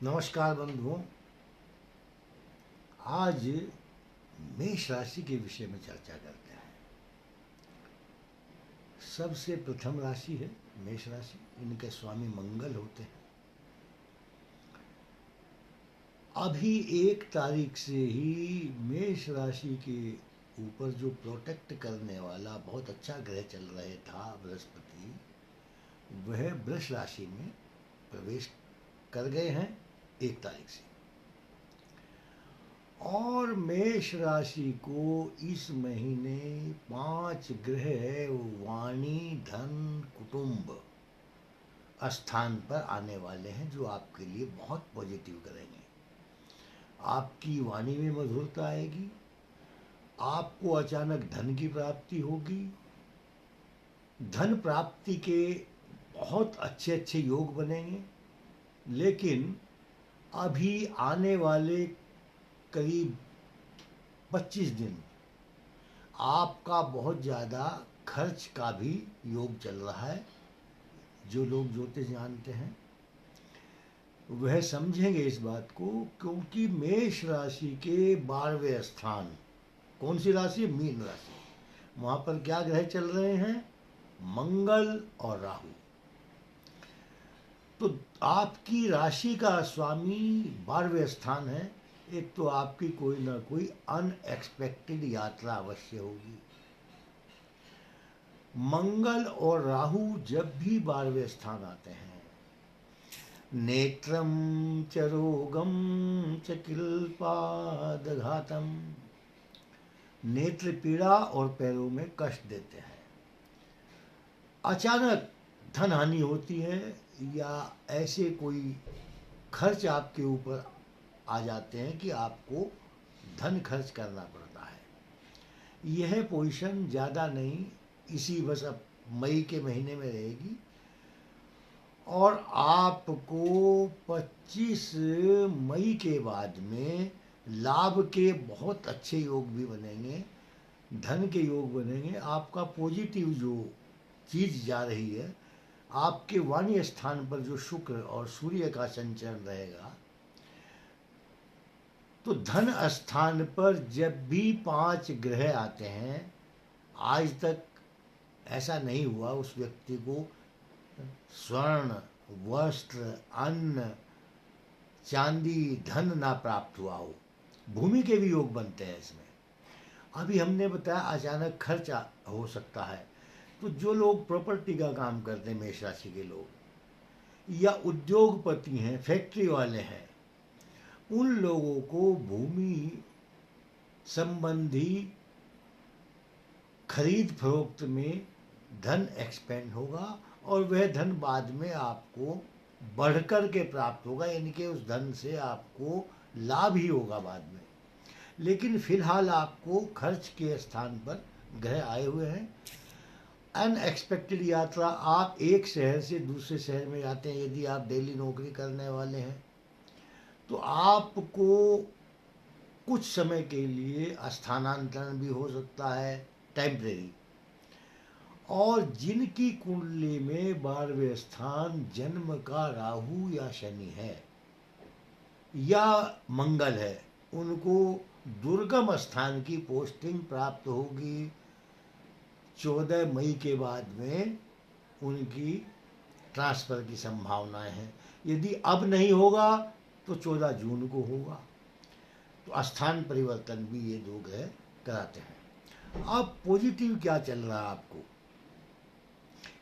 नमस्कार बंधुओं। आज मेष राशि के विषय में चर्चा करते हैं। सबसे प्रथम राशि है मेष राशि। इनके स्वामी मंगल होते हैं। अभी 1 तारीख से ही मेष राशि के ऊपर जो प्रोटेक्ट करने वाला बहुत अच्छा ग्रह चल रहे था बृहस्पति, वह वृष राशि में प्रवेश कर गए हैं 1 तारीख से। और मेष राशि को इस महीने 5 ग्रह वाणी, धन, कुटुंब स्थान पर आने वाले हैं, जो आपके लिए बहुत पॉजिटिव करेंगे। आपकी वाणी में मधुरता आएगी, आपको अचानक धन की प्राप्ति होगी। धन प्राप्ति के बहुत अच्छे अच्छे योग बनेंगे, लेकिन अभी आने वाले करीब 25 दिन आपका बहुत ज़्यादा खर्च का भी योग चल रहा है। जो लोग ज्योतिष जानते हैं वह समझेंगे इस बात को, क्योंकि मेष राशि के 12वें स्थान, कौन सी राशि? मीन राशि। वहाँ पर क्या ग्रह चल रहे हैं? मंगल और राहु। तो आपकी राशि का स्वामी 12वें स्थान है। एक तो आपकी कोई ना कोई अनएक्सपेक्टेड यात्रा अवश्य होगी। मंगल और राहु जब भी 12वें स्थान आते हैं, नेत्रम च रोगम च किल्पादघातम, नेत्र पीड़ा और पैरों में कष्ट देते हैं। अचानक धन हानि होती है, या ऐसे कोई खर्च आपके ऊपर आ जाते हैं कि आपको धन खर्च करना पड़ता है। यह पोजीशन ज़्यादा नहीं, इसी बस अब मई के महीने में रहेगी। और आपको 25 मई के बाद में लाभ के बहुत अच्छे योग भी बनेंगे, धन के योग बनेंगे। आपका पॉजिटिव जो चीज़ जा रही है, आपके वाणी स्थान पर जो शुक्र और सूर्य का संचरण रहेगा, तो धन स्थान पर जब भी 5 ग्रह आते हैं, आज तक ऐसा नहीं हुआ उस व्यक्ति को स्वर्ण, वस्त्र, अन्न, चांदी, धन ना प्राप्त हुआ हो। भूमि के भी योग बनते हैं इसमें। अभी हमने बताया अचानक खर्च हो सकता है। तो जो लोग प्रॉपर्टी का काम करते हैं, मेष राशि के लोग, या उद्योगपति हैं, फैक्ट्री वाले हैं, उन लोगों को भूमि संबंधी खरीद फरोख्त में धन एक्सपेंड होगा, और वह धन बाद में आपको बढ़कर के प्राप्त होगा, यानी कि उस धन से आपको लाभ ही होगा बाद में। लेकिन फिलहाल आपको खर्च के स्थान पर ग्रह आए हुए हैं। अनएक्सपेक्टेड यात्रा, आप एक शहर से दूसरे शहर में जाते हैं, यदि आप डेली नौकरी करने वाले हैं, तो आपको कुछ समय के लिए स्थानांतरण भी हो सकता है, टेम्परेरी। और जिनकी कुंडली में 12वें स्थान जन्म का राहु या शनि है या मंगल है, उनको दुर्गम स्थान की पोस्टिंग प्राप्त होगी। 14 मई के बाद में उनकी ट्रांसफ़र की संभावनाएं हैं। यदि अब नहीं होगा तो 14 जून को होगा। तो स्थान परिवर्तन भी ये 2 ग्रह कराते हैं। अब पॉजिटिव क्या चल रहा है आपको?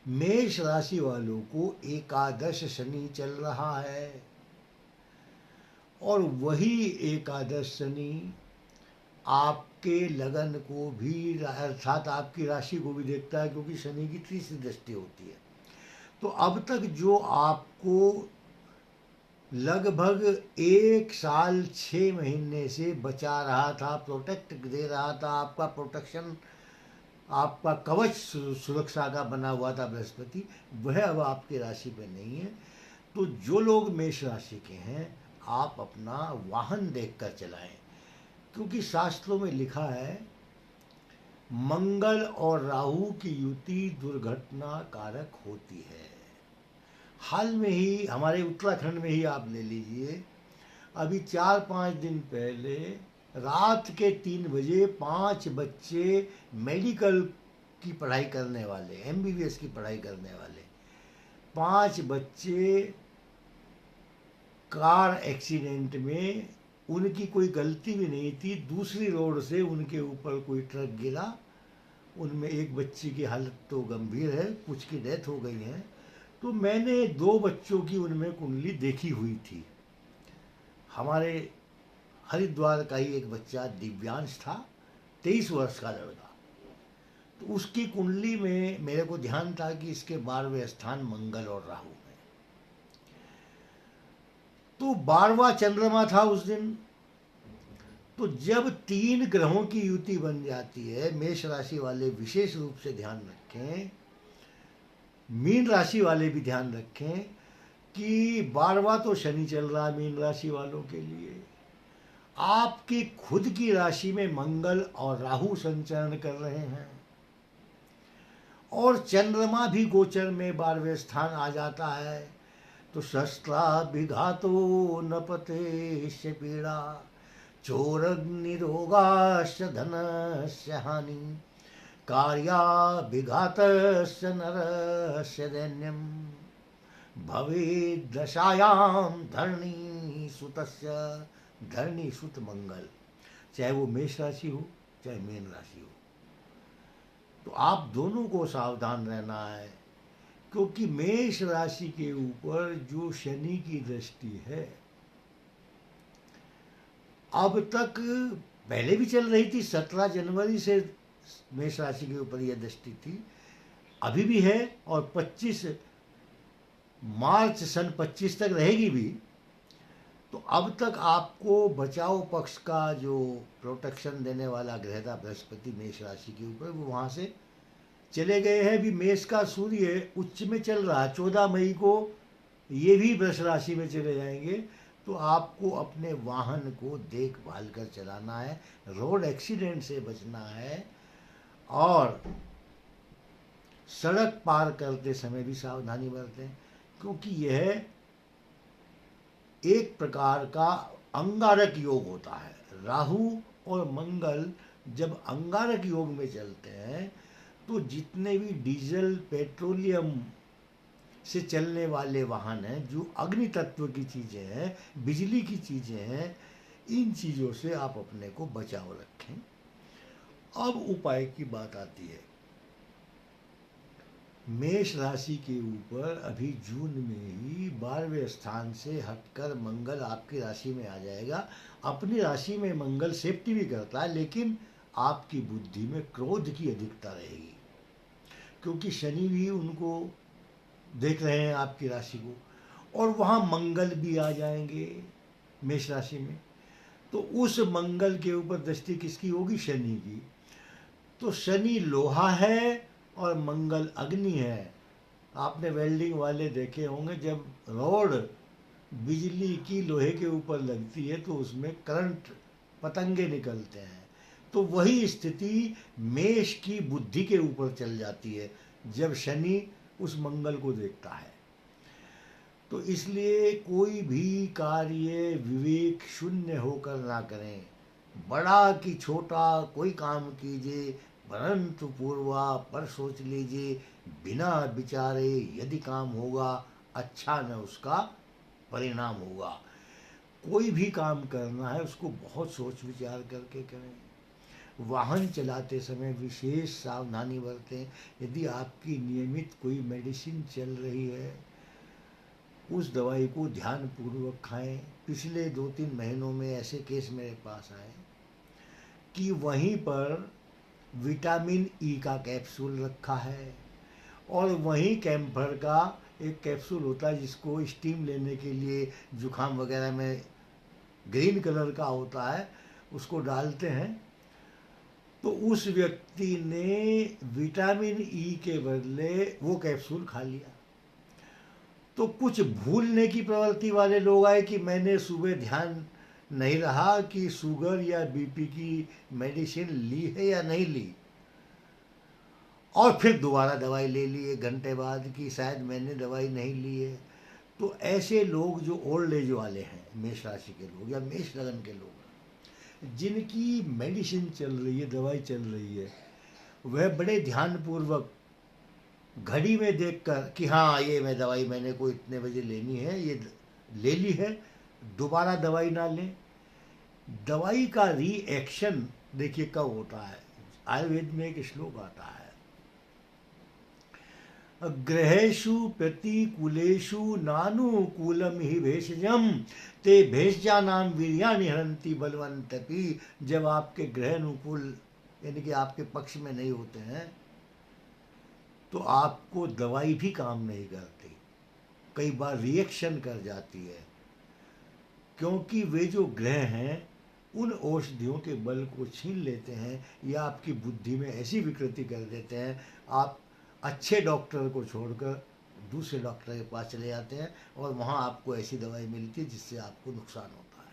मेष राशि वालों को एकादश शनि चल रहा है, और वही एकादश शनि आपके लगन को भी, अर्थात आपकी राशि को भी देखता है, क्योंकि शनि की तीसरी दृष्टि होती है। तो अब तक जो आपको लगभग 1 साल 6 महीने से बचा रहा था, प्रोटेक्ट दे रहा था, आपका प्रोटेक्शन, आपका कवच सुरक्षा का बना हुआ था बृहस्पति, वह अब आपकी राशि पे नहीं है। तो जो लोग मेष राशि के हैं, आप अपना वाहन देखकर चलाएं, क्योंकि शास्त्रों में लिखा है मंगल और राहु की युति दुर्घटना कारक होती है। हाल में ही हमारे उत्तराखंड में ही आप ले लीजिए, अभी 4-5 दिन पहले रात के 3 बजे 5 बच्चे मेडिकल की पढ़ाई करने वाले, MBBS की पढ़ाई करने वाले 5 बच्चे कार एक्सीडेंट में, उनकी कोई गलती भी नहीं थी, दूसरी रोड से उनके ऊपर कोई ट्रक गिरा, उनमें एक बच्ची की हालत तो गंभीर है, कुछ की डेथ हो गई है। तो मैंने 2 बच्चों की उनमें कुंडली देखी हुई थी। हमारे हरिद्वार का ही एक बच्चा दिव्यांश था, 23 वर्ष का लड़का। तो उसकी कुंडली में मेरे को ध्यान था कि इसके 12वें स्थान मंगल और राहु में, तो 12वां चंद्रमा था उस दिन। तो जब 3 ग्रहों की युति बन जाती है, मेष राशि वाले विशेष रूप से ध्यान रखें, मीन राशि वाले भी ध्यान रखें कि 12वां तो शनि चल रहा है मीन राशि वालों के लिए, आपकी खुद की राशि में मंगल और राहु संचरण कर रहे हैं, और चंद्रमा भी गोचर में 12वें स्थान आ जाता है। तो शस्त्राभिघातो न पतेश्य पीड़ा, चोरग्निरोगाश्च धनस्य हानि, कार्याभिघातस्य नरस्य दैन्यम्, भवेद् दशायां धरणी सुतस्य, धरणी सुत मंगल, चाहे वो मेष राशि हो चाहे मीन राशि हो। तो आप दोनों को सावधान रहना है, क्योंकि मेष राशि के ऊपर जो शनि की दृष्टि है, अब तक पहले भी चल रही थी, 17 जनवरी से मेष राशि के ऊपर यह दृष्टि थी, अभी भी है, और 25 मार्च सन 25 तक रहेगी भी। तो अब तक आपको बचाव पक्ष का जो प्रोटेक्शन देने वाला ग्रह था बृहस्पति मेष राशि के ऊपर, वो वहाँ से चले गए हैं। भी मेष का सूर्य उच्च में चल रहा है, 14 मई को ये भी वृष राशि में चले जाएंगे। तो आपको अपने वाहन को देखभाल कर चलाना है, रोड एक्सीडेंट से बचना है, और सड़क पार करते समय भी सावधानी बरतें, क्योंकि यह एक प्रकार का अंगारक योग होता है। राहु और मंगल जब अंगारक योग में चलते हैं, तो जितने भी डीजल पेट्रोलियम से चलने वाले वाहन हैं, जो अग्नि तत्व की चीज़ें हैं, बिजली की चीज़ें हैं, इन चीज़ों से आप अपने को बचाव रखें। अब उपाय की बात आती है। मेष राशि के ऊपर अभी जून में ही 12वें स्थान से हटकर मंगल आपकी राशि में आ जाएगा। अपनी राशि में मंगल सेफ्टी भी करता है, लेकिन आपकी बुद्धि में क्रोध की अधिकता रहेगी, क्योंकि शनि भी उनको देख रहे हैं आपकी राशि को, और वहाँ मंगल भी आ जाएंगे मेष राशि में। तो उस मंगल के ऊपर दृष्टि किसकी होगी? शनि की। तो शनि लोहा है और मंगल अग्नि है। आपने वेल्डिंग वाले देखे होंगे, जब रॉड बिजली की लोहे के ऊपर लगती है तो उसमें करंट, पतंगे निकलते हैं। तो वही स्थिति मेष की बुद्धि के ऊपर चल जाती है जब शनि उस मंगल को देखता है। तो इसलिए कोई भी कार्य विवेक शून्य होकर ना करें। बड़ा कि छोटा कोई काम कीजिए, परंतु पूर्वा पर सोच लीजिए, बिना विचारे यदि काम होगा अच्छा न उसका परिणाम होगा। कोई भी काम करना है उसको बहुत सोच विचार करके करें। वाहन चलाते समय विशेष सावधानी बरतें। यदि आपकी नियमित कोई मेडिसिन चल रही है, उस दवाई को ध्यानपूर्वक खाएं। पिछले 2-3 महीनों में ऐसे केस मेरे पास आए कि वहीं पर विटामिन ई का कैप्सूल रखा है, और वहीं कैम्फर का एक कैप्सूल होता है जिसको स्टीम लेने के लिए जुखाम वगैरह में ग्रीन कलर का होता है, उसको डालते हैं। तो उस व्यक्ति ने विटामिन ई के बदले वो कैप्सूल खा लिया। तो कुछ भूलने की प्रवृत्ति वाले लोग आए कि मैंने सुबह ध्यान नहीं रहा कि शुगर या बीपी की मेडिसिन ली है या नहीं ली, और फिर दोबारा दवाई ले ली 1 घंटे बाद कि शायद मैंने दवाई नहीं ली है। तो ऐसे लोग जो ओल्ड एज वाले हैं, मेष राशि के लोग या मेष लगन के लोग, जिनकी मेडिसिन चल रही है, दवाई चल रही है, वह बड़े ध्यानपूर्वक घड़ी में देखकर कि हाँ ये मैं दवाई मैंने को इतने बजे लेनी है, ये ले ली है, दोबारा दवाई ना लें। दवाई का रिएक्शन देखिए कब होता है। आयुर्वेद में एक श्लोक आता है, ग्रहेषु प्रतिकूलेषु नानुकूलम ही भेषजम ते भेषजानाम वीर्याणि हरन्ति बलवंतपि। जब आपके ग्रह अनुकूल यानी कि आपके पक्ष में नहीं होते हैं तो आपको दवाई भी काम नहीं करती, कई बार रिएक्शन कर जाती है, क्योंकि वे जो ग्रह हैं उन औषधियों के बल को छीन लेते हैं या आपकी बुद्धि में ऐसी विकृति कर देते हैं, आप अच्छे डॉक्टर को छोड़कर दूसरे डॉक्टर के पास चले जाते हैं और वहाँ आपको ऐसी दवाई मिलती है जिससे आपको नुकसान होता है।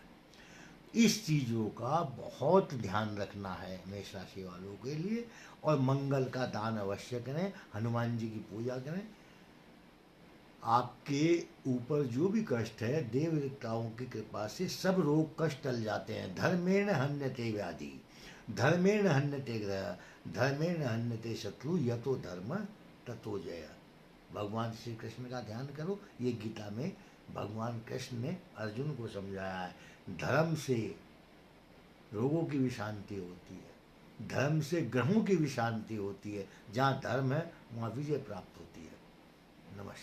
इस चीज़ों का बहुत ध्यान रखना है मेष राशि वालों के लिए। और मंगल का दान अवश्य करें, हनुमान जी की पूजा करें। आपके ऊपर जो भी कष्ट है, देव देवताओं की कृपा से सब रोग कष्ट टल जाते हैं। धर्मेण हन्यते व्याधि, धर्मेण हन्यते ग्रह, धर्मेण हन्यते शत्रु, यतो धर्म ततो जय। भगवान श्री कृष्ण का ध्यान करो, ये गीता में भगवान कृष्ण ने अर्जुन को समझाया है। धर्म से रोगों की भी शांति होती है, धर्म से ग्रहों की भी शांति होती है। जहाँ धर्म है वहाँ विजय प्राप्त होती है। नमस्कार।